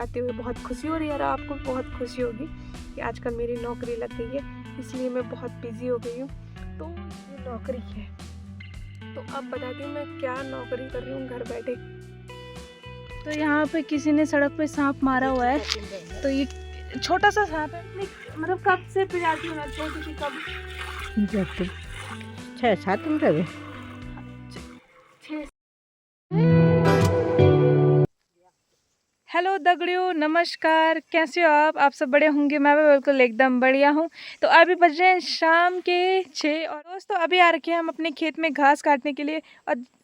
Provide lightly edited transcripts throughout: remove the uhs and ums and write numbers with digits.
आते हुए बहुत खुशी हो रही है और आपको भी बहुत खुशी होगी कि आजकल मेरी नौकरी लग गई है, इसलिए मैं बहुत बिजी हो गई हूँ। तो ये नौकरी है, तो अब बताती हूँ मैं क्या नौकरी कर रही हूँ घर बैठे। तो यहाँ पे किसी ने सड़क पे सांप मारा हुआ है। तो ये छोटा सा सांप है, मतलब कब से प्रजाति होना छोटी सी, कब 6-7 दिन रहे। हेलो दगड़ियों, नमस्कार, कैसे हो आप सब बड़े होंगे। मैं भी बिल्कुल एकदम बढ़िया हूँ। तो अभी बज रहे हैं शाम के 6 और दोस्तों अभी आ रखे हैं हम अपने खेत में घास काटने के लिए।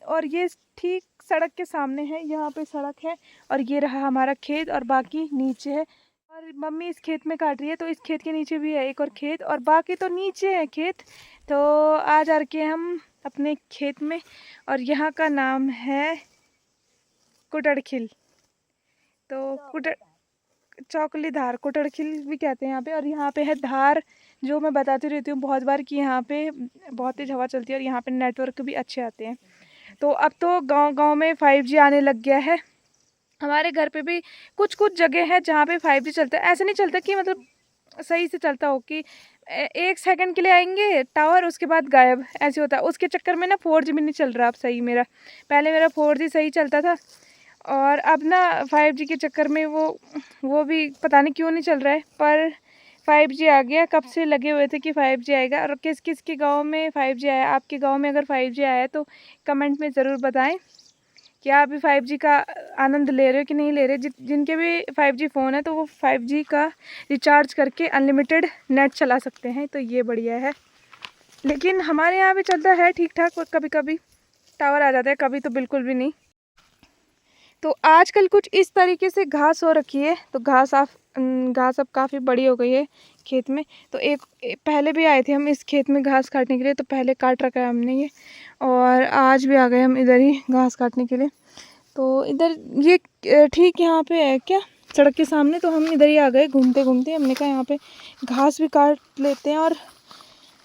और ये ठीक सड़क के सामने है, यहाँ पे सड़क है और ये रहा हमारा खेत और बाकी नीचे है। और मम्मी इस खेत में काट रही है, तो इस खेत के नीचे भी है एक और खेत और बाकी तो नीचे है खेत। तो आज आ रखे हैं हम अपने खेत में और यहाँ का नाम है कुटड़खिल। तो चौकली धार कुटड़खिल भी कहते हैं यहाँ पे। और यहाँ पे है धार, जो मैं बताती रहती हूँ बहुत बार कि यहाँ पे बहुत तेज हवा चलती है और यहाँ पे नेटवर्क भी अच्छे आते हैं। तो अब तो गांव में 5G आने लग गया है। हमारे घर पे भी कुछ जगह है जहाँ पे 5G चलता है। ऐसे नहीं चलता कि मतलब सही से चलता हो कि 1 सेकंड के लिए आएंगे टावर, उसके बाद गायब, ऐसे होता है। उसके चक्कर में ना 4G भी नहीं चल रहा अब सही मेरा। पहले मेरा 4G सही चलता था और अब ना 5G के चक्कर में वो भी पता नहीं क्यों नहीं चल रहा है। पर 5G आ गया, कब से लगे हुए थे कि 5G आएगा। और किस किस के गांव में 5G आया, आपके गांव में अगर 5G आया है तो कमेंट में ज़रूर बताएं कि आप भी 5G का आनंद ले रहे हो कि नहीं ले रहे। जिनके भी 5G फ़ोन है तो वो 5G का रिचार्ज करके अनलिमिटेड नेट चला सकते हैं, तो ये बढ़िया है। लेकिन हमारे यहाँ भी चलता है ठीक ठाक, कभी कभी टावर आ जाता है, कभी तो बिल्कुल भी नहीं। तो आजकल कुछ इस तरीके से घास हो रखी है। तो घास अब काफ़ी बड़ी हो गई है खेत में। तो पहले भी आए थे हम इस खेत में घास काटने के लिए, तो पहले काट रखा है हमने ये। और आज भी आ गए हम इधर ही घास काटने के लिए। तो इधर ये ठीक यहाँ पे है क्या, सड़क के सामने। तो हम इधर ही आ गए घूमते घूमते। हमने कहा यहाँ पे घास भी काट लेते हैं और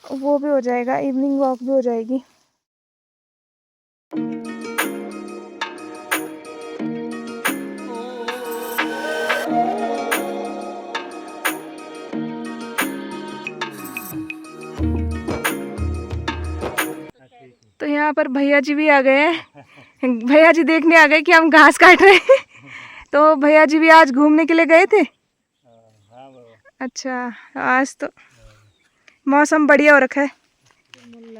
वो भी हो जाएगा, इवनिंग वॉक भी हो जाएगी। तो यहाँ पर भैया जी भी आ गए हैं। भैया जी देखने आ गए कि हम घास काट रहे हैं। तो भैया जी भी आज घूमने के लिए गए थे। अच्छा, आज तो मौसम बढ़िया हो रखा है।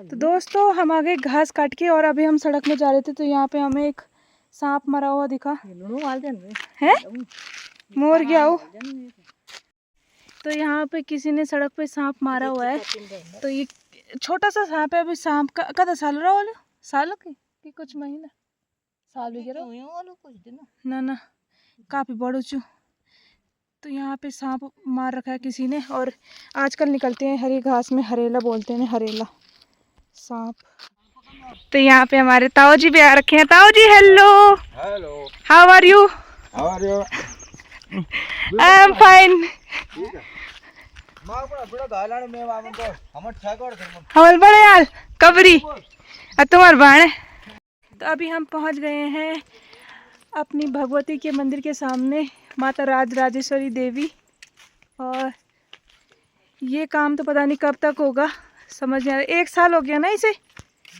तो दोस्तों हम आ गए घास काट के और अभी हम सड़क में जा रहे थे। तो यहाँ पे हमें एक सांप मरा हुआ दिखा है, मोर गया हो। तो यहाँ पे किसी ने सड़क पे सांप मारा हुआ है। तो ये छोटा सा सांप है। अभी सांप का कदा साल रहा वाला साल के कुछ महीना साल भी गिरा ना काफ़ी बड़ो चू। तो यहाँ पे सांप मार रखा है किसी ने। और आजकल निकलते हैं हरी घास में, हरेला बोलते हैं, हरेला सांप। तो यहाँ पे हमारे ताऊ जी भी आ रखे हैं। ताऊ जी hello, how are you? I am fine. हवल बड़े यार कबरी तुम्हार बाण। तो अभी हम पहुँच गए हैं अपनी भगवती के मंदिर के सामने, माता राजराजेश्वरी देवी। और ये काम तो पता नहीं कब तक होगा, समझ नहीं आ रहा। 1 साल हो गया ना इसे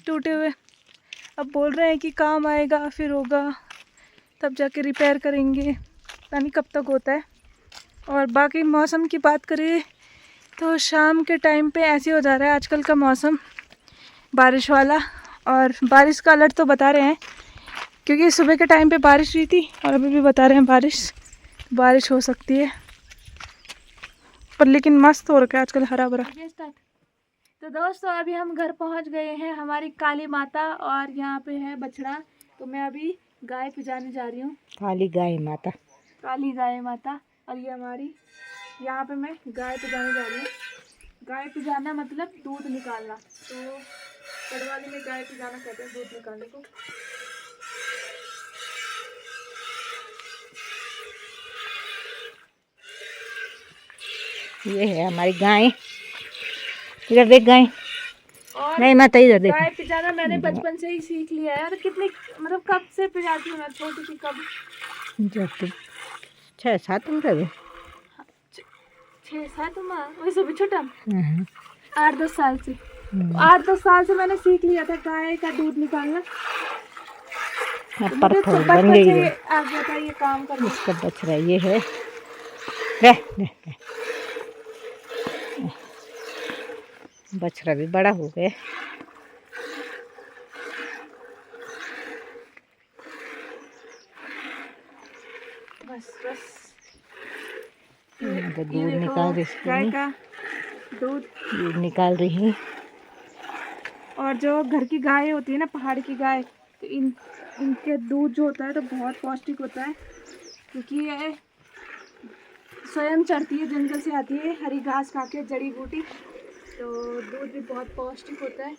टूटे हुए। अब बोल रहे हैं कि काम आएगा फिर होगा, तब जाके रिपेयर करेंगे, पता नहीं कब तक होता है। और बाकी मौसम की बात करें तो शाम के टाइम पे ऐसे हो जा रहा है आजकल का मौसम, बारिश वाला। और बारिश का अलर्ट तो बता रहे हैं क्योंकि सुबह के टाइम पे बारिश हुई थी और अभी भी बता रहे हैं बारिश हो सकती है। पर लेकिन मस्त हो रखा है आजकल, हरा भरा। तो दोस्तों अभी हम घर पहुंच गए हैं, हमारी काली माता और यहाँ पे है बछड़ा। तो मैं अभी गाय पिजाने जा रही हूँ, काली गाय माता। काली गाय माता। और ये हमारी, यहाँ पे मैं गाय पिजाने जा रही हूँ। गाय पिजाना मतलब दूध निकालना। तो गढ़वाली में गाय पिजाना कहते हैं दूध निकालने को। ये है हमारी गाय, इधर देख गाय। नहीं माता इधर देख। गाय पिजाना मैंने बचपन से ही सीख लिया है। और कितनी मतलब कब से पिजाती हूँ मैं, छोटी सी, कब 6-7 उम्र है। 6-7 माह वैसे भी छोटा, हम्म, 8-10 साल से। 8-10 साल से मैंने सीख लिया था गाय का दूध निकालना। तो मुझे परफेक्ट तो बन बचपन गई से है। आ गया था ये काम करना। इसका बछड़ा ये है। रह, रह, रह। बछड़ा भी बड़ा हो गया। बस बस तो ये दूध देखो निकाल रही गाय है। का दूध। दूध निकाल रही है। और जो घर की गाय होती है ना, पहाड़ की गाय, तो इनके दूध जो होता है तो बहुत पौष्टिक होता है, क्योंकि ये स्वयं चरती है, जंगल से आती है हरी घास खा के, जड़ी बूटी, तो दूध भी बहुत पौष्टिक होता है।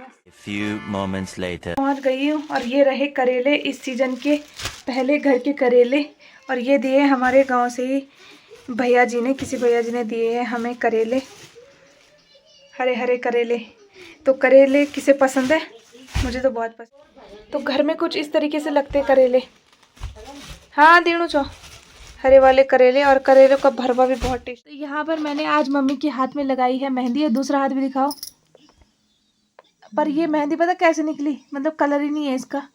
A few moments later. पहुंच गई हूँ और ये रहे करेले, इस सीजन के पहले घर के करेले। और ये दिए हमारे गांव से ही भैया जी ने, किसी भैया जी ने दिए हैं हमें करेले, हरे हरे करेले। तो करेले किसे पसंद है? मुझे तो बहुत पसंद। तो घर में कुछ इस तरीके से लगते करेले। हाँ दीणू चो, हरे वाले करेले, और करेलों का भरवा भी बहुत टेस्ट। तो यहाँ पर मैंने आज मम्मी के हाथ में लगाई है मेहंदी, और दूसरा हाथ भी दिखाओ। पर ये मेहंदी पता कैसे निकली, मतलब कलर ही नहीं है इसका।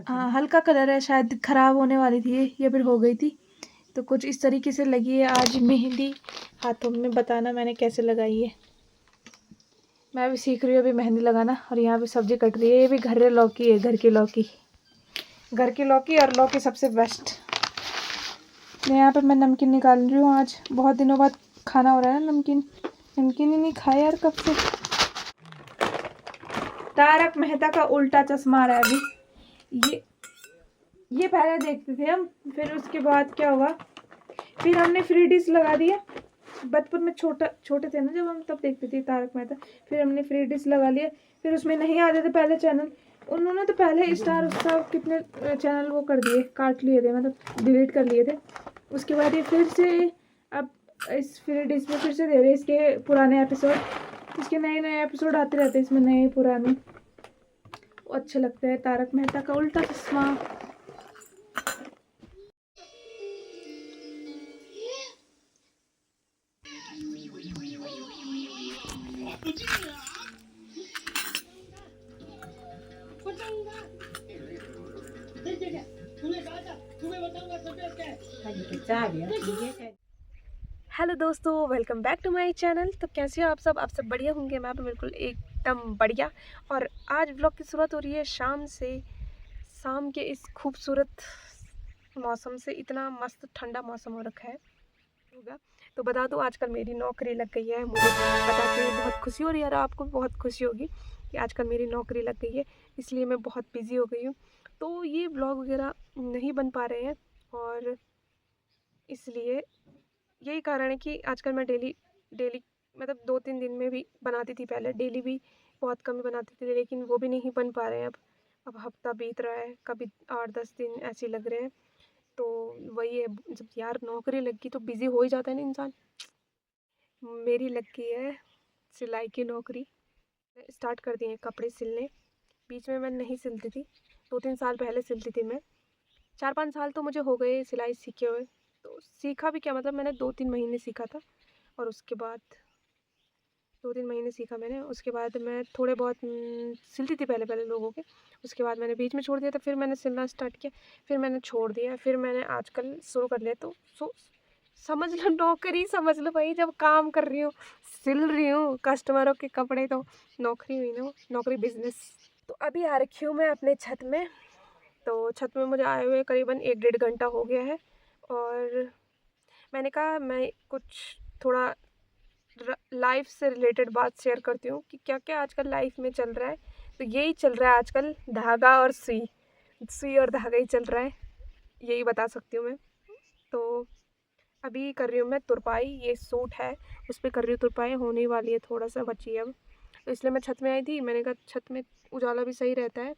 हाँ हल्का कलर है, शायद खराब होने वाली थी ये, या फिर हो गई थी। तो कुछ इस तरीके से लगी है आज मेहंदी हाथों में। बताना मैंने कैसे लगाई है। मैं भी सीख रही हूँ अभी मेहंदी लगाना। और यहाँ पे सब्जी कट रही है, ये भी घरे लौकी है, घर की लौकी। घर की लौकी और लौकी सबसे बेस्ट। यहाँ पे मैं नमकीन निकाल रही हूँ। आज बहुत दिनों बाद खाना हो रहा है ना नमकीन। नमकीन ही नहीं खाया यार कब से। तारक मेहता का उल्टा चश्मा आ रहा है अभी। ये पहले देखते थे हम, फिर उसके बाद क्या हुआ, फिर हमने फ्री डिश लगा दिया। बचपन में छोटे थे ना जब हम, तब देखते थे तारक मेहता। फिर हमने फ्री डिश लगा लिया। फिर उसमें नहीं आते थे पहले चैनल, उन्होंने तो पहले स्टार सब कितने चैनल वो कर दिए, काट लिए थे, मतलब डिलीट कर लिए थे। उसके बाद ये फिर से अब इस फ्री डिश में फिर से दे रहे इसके पुराने एपिसोड। इसके नए नए एपिसोड आते रहते हैं इसमें, नए पुराने। अच्छे लगते हैं। तारक मेहता का उल्टा चश्मा। हेलो दोस्तों, welcome back to my channel. तो कैसे हो आप सब बढ़िया होंगे। मैं भी बिल्कुल एकदम बढ़िया। और आज ब्लॉग की शुरुआत हो रही है शाम से। शाम के इस खूबसूरत मौसम से। इतना मस्त ठंडा मौसम हो रखा है होगा। तो बता दो, आजकल मेरी नौकरी लग गई है। मुझे बता के बहुत खुशी हो रही है, और आपको भी बहुत खुशी होगी कि आजकल मेरी नौकरी लग गई है। इसलिए मैं बहुत बिज़ी हो गई हूँ, तो ये ब्लॉग वगैरह नहीं बन पा रहे हैं। और इसलिए यही कारण है कि आजकल मैं डेली मतलब 2-3 दिन में भी बनाती थी पहले, डेली भी बहुत कम ही बनाती थी, लेकिन वो भी नहीं बन पा रहे हैं अब हफ्ता बीत रहा है, कभी 8-10 दिन ऐसे लग रहे हैं। तो वही है, जब यार नौकरी लग गई तो बिज़ी हो ही जाता है ना इंसान। मेरी लग गई है सिलाई की नौकरी। स्टार्ट कर दिए कपड़े सिलने। बीच में मैं नहीं सिलती थी, 2-3 साल पहले सिलती थी मैं। 4-5 साल तो मुझे हो गए सिलाई सीखे हुए। तो सीखा भी क्या, मतलब मैंने 2-3 महीने सीखा था, और उसके बाद 2-3 महीने सीखा मैंने। उसके बाद मैं थोड़े बहुत सिलती थी पहले लोगों के। उसके बाद मैंने बीच में छोड़ दिया था, फिर मैंने सिलना स्टार्ट किया, फिर मैंने छोड़ दिया, फिर मैंने आजकल शुरू कर लिया। तो समझ लो नौकरी, समझ लो भाई। जब काम कर रही हूँ, सिल रही हूँ कस्टमरों के कपड़े, तो नौकरी हुई ना, नौकरी बिजनेस। तो अभी आ रखी हूँ मैं अपने छत में। तो छत में मुझे आए हुए करीबन 1-1.5 घंटा हो गया है। और मैंने कहा मैं कुछ थोड़ा लाइफ से रिलेटेड बात शेयर करती हूँ कि क्या क्या आजकल लाइफ में चल रहा है। तो यही चल रहा है आजकल, धागा और सुई और धागा ही चल रहा है, यही बता सकती हूँ मैं। तो अभी कर रही हूँ मैं तुरपाई। ये सूट है, उस पर कर रही हूँ तुरपाई, होने वाली है, थोड़ा सा बची है अब। तो इसलिए मैं छत में आई थी। मैंने कहा छत में उजाला भी सही रहता है,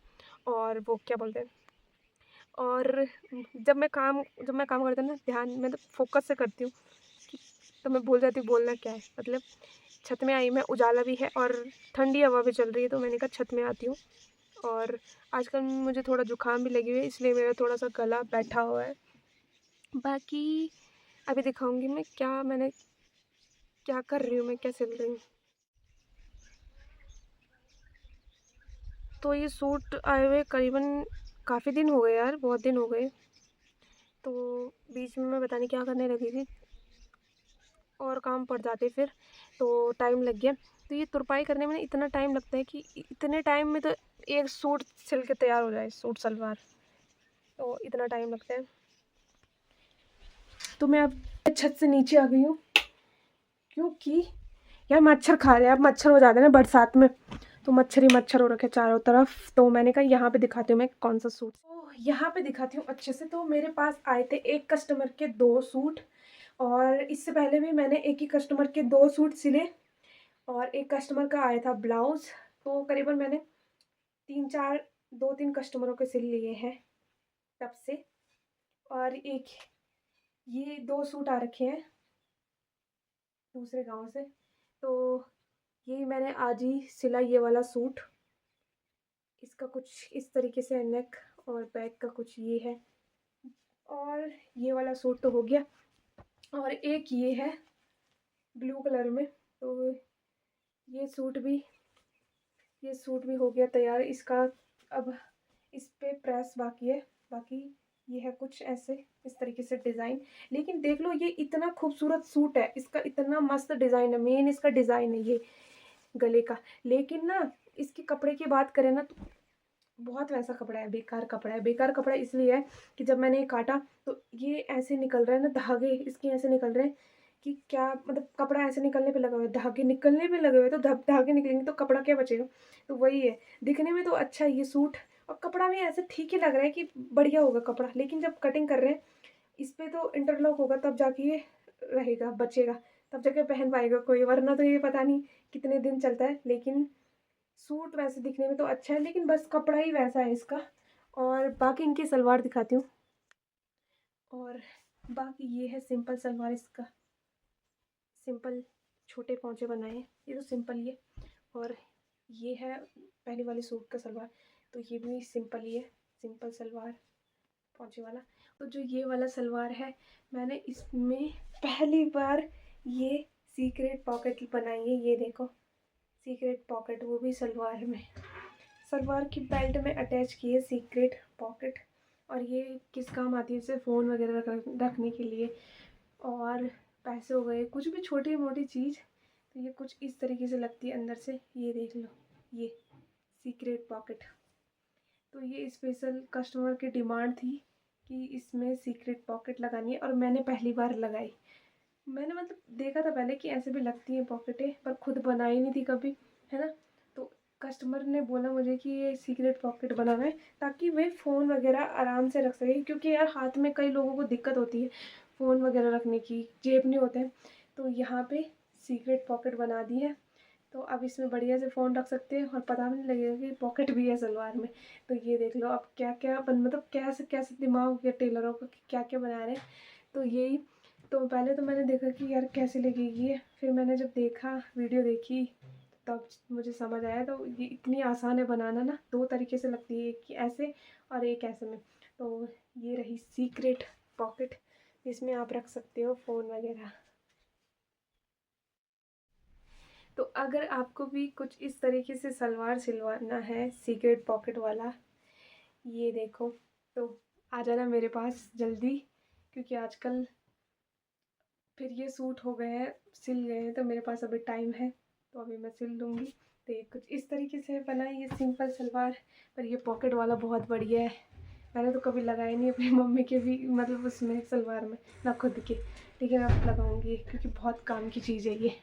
और वो क्या बोलते हैं, और जब मैं काम करती हूँ ना, ध्यान मतलब फोकस से करती हूँ, तो मैं भूल जाती हूँ बोलना क्या है। मतलब छत में आई मैं, उजाला भी है और ठंडी हवा भी चल रही है, तो मैंने कहा छत में आती हूँ और आजकल मुझे थोड़ा जुकाम भी लगी हुई है, इसलिए मेरा थोड़ा सा गला बैठा हुआ है। बाकी अभी दिखाऊंगी मैं क्या कर रही हूँ, मैं क्या सिल रही हूँ। तो ये सूट आए हुए करीबन काफ़ी दिन हो गए यार, बहुत दिन हो गए। तो बीच में मैं पता नहीं क्या करने लगी थी और काम पड़ जाते फिर, तो टाइम लग गया। तो ये तुरपाई करने में इतना टाइम लगता है कि इतने टाइम में तो एक सूट सिल के तैयार हो जाए, सूट सलवार, तो इतना टाइम लगता है। तो मैं अब छत से नीचे आ गई हूँ क्योंकि यार मच्छर खा रहे हैं। अब मच्छर हो जाते हैं ना बरसात में, तो मच्छर ही मच्छर हो रखे चारों तरफ। तो मैंने कहा यहाँ पे दिखाती हूँ मैं कौन सा सूट, तो यहाँ पे दिखाती हूँ अच्छे से। तो मेरे पास आए थे एक कस्टमर के 2 सूट, और इससे पहले भी मैंने एक ही कस्टमर के 2 सूट सिले, और एक कस्टमर का आया था ब्लाउज़। तो करीबन मैंने 2-3 कस्टमरों के सिल लिए हैं तब से। और एक ये 2 सूट आ रखे हैं दूसरे गांव से, तो यही मैंने आज ही सिला, ये वाला सूट। इसका कुछ इस तरीके से नेक और बैक का कुछ ये है, और ये वाला सूट तो हो गया। और एक ये है ब्लू कलर में, तो ये सूट भी हो गया तैयार। इसका अब इस पे प्रेस बाकी है। बाकी ये है कुछ ऐसे इस तरीके से डिज़ाइन। लेकिन देख लो, ये इतना खूबसूरत सूट है, इसका इतना मस्त डिज़ाइन है। मेन इसका डिज़ाइन है ये गले का। लेकिन ना इसके कपड़े की बात करें ना, तो बहुत वैसा कपड़ा है, बेकार कपड़ा है। बेकार कपड़ा इसलिए है कि जब मैंने ये काटा तो ये ऐसे निकल रहा है ना, धागे इसके ऐसे निकल रहे हैं कि क्या मतलब, कपड़ा ऐसे निकलने पे लगा हुआ है, धागे निकलने पे लगे हुए, तो धागे निकलेंगे तो कपड़ा क्या बचेगा। तो वही है, दिखने में तो अच्छा है ये सूट, और कपड़ा भी ऐसे ठीक ही लग रहा है कि बढ़िया होगा कपड़ा। लेकिन जब कटिंग कर रहे हैं इस पर तो इंटरलॉक होगा, तब जाके ये रहेगा, बचेगा, तब जाके पहन पाएगा कोई, वरना तो ये पता नहीं कितने दिन चलता है। लेकिन सूट वैसे दिखने में तो अच्छा है, लेकिन बस कपड़ा ही वैसा है इसका। और बाकी इनकी सलवार दिखाती हूँ। और बाकी ये है सिंपल सलवार, इसका सिंपल छोटे पोंचे बनाए हैं, ये तो सिंपल ही है। और ये है पहले वाले सूट का सलवार, तो ये भी सिंपल ही है, सिंपल सलवार पोंचे वाला। तो जो ये वाला सलवार है, मैंने इसमें पहली बार ये सीक्रेट पॉकेट बनाई है। ये देखो सीक्रेट पॉकेट, वो भी सलवार में, सलवार की बेल्ट में अटैच की है सीक्रेट पॉकेट। और ये किस काम आती है, इसे फ़ोन वगैरह रखने के लिए, और पैसे हो गए, कुछ भी छोटी मोटी चीज़। तो ये कुछ इस तरीके से लगती है अंदर से, ये देख लो, ये सीक्रेट पॉकेट। तो ये स्पेशल कस्टमर की डिमांड थी कि इसमें सीक्रेट पॉकेट लगानी है, और मैंने पहली बार लगाई। मैंने मतलब देखा था पहले कि ऐसे भी लगती हैं पॉकेटें, पर खुद बनाई नहीं थी कभी, है ना। तो कस्टमर ने बोला मुझे कि ये सीक्रेट पॉकेट बनाना है ताकि वे फ़ोन वगैरह आराम से रख सके, क्योंकि यार हाथ में कई लोगों को दिक्कत होती है फ़ोन वगैरह रखने की, जेब नहीं होते हैं। तो यहाँ पे सीक्रेट पॉकेट बना दी है, तो अब इसमें बढ़िया से फ़ोन रख सकते हैं, और पता भी नहीं लगेगा कि पॉकेट भी है सलवार में। तो ये देख लो अब क्या क्या मतलब कैसे कैसे दिमाग के टेलरों का क्या क्या बना रहे हैं। तो यही, तो पहले तो मैंने देखा कि यार कैसे लगेगी ये, फिर मैंने जब देखा, वीडियो देखी, तब मुझे समझ आया। तो ये इतनी आसान है बनाना ना, 2 तरीके से लगती है, एक ऐसे और एक ऐसे में। तो ये रही सीक्रेट पॉकेट, जिसमें आप रख सकते हो फ़ोन वगैरह। तो अगर आपको भी कुछ इस तरीके से सलवार सिलवाना है सीक्रेट पॉकेट वाला, ये देखो, तो आ जाना मेरे पास जल्दी, क्योंकि आजकल फिर ये सूट हो गए हैं, सिल गए हैं, तो मेरे पास अभी टाइम है, तो अभी मैं सिल लूँगी। तो ये कुछ इस तरीके से बनाई ये सिंपल सलवार, पर ये पॉकेट वाला बहुत बढ़िया है। मैंने तो कभी लगाया नहीं अपनी मम्मी के भी मतलब उसमें सलवार में, ना खुद के, लेकिन अब लगाऊंगी क्योंकि बहुत काम की चीज़ है ये।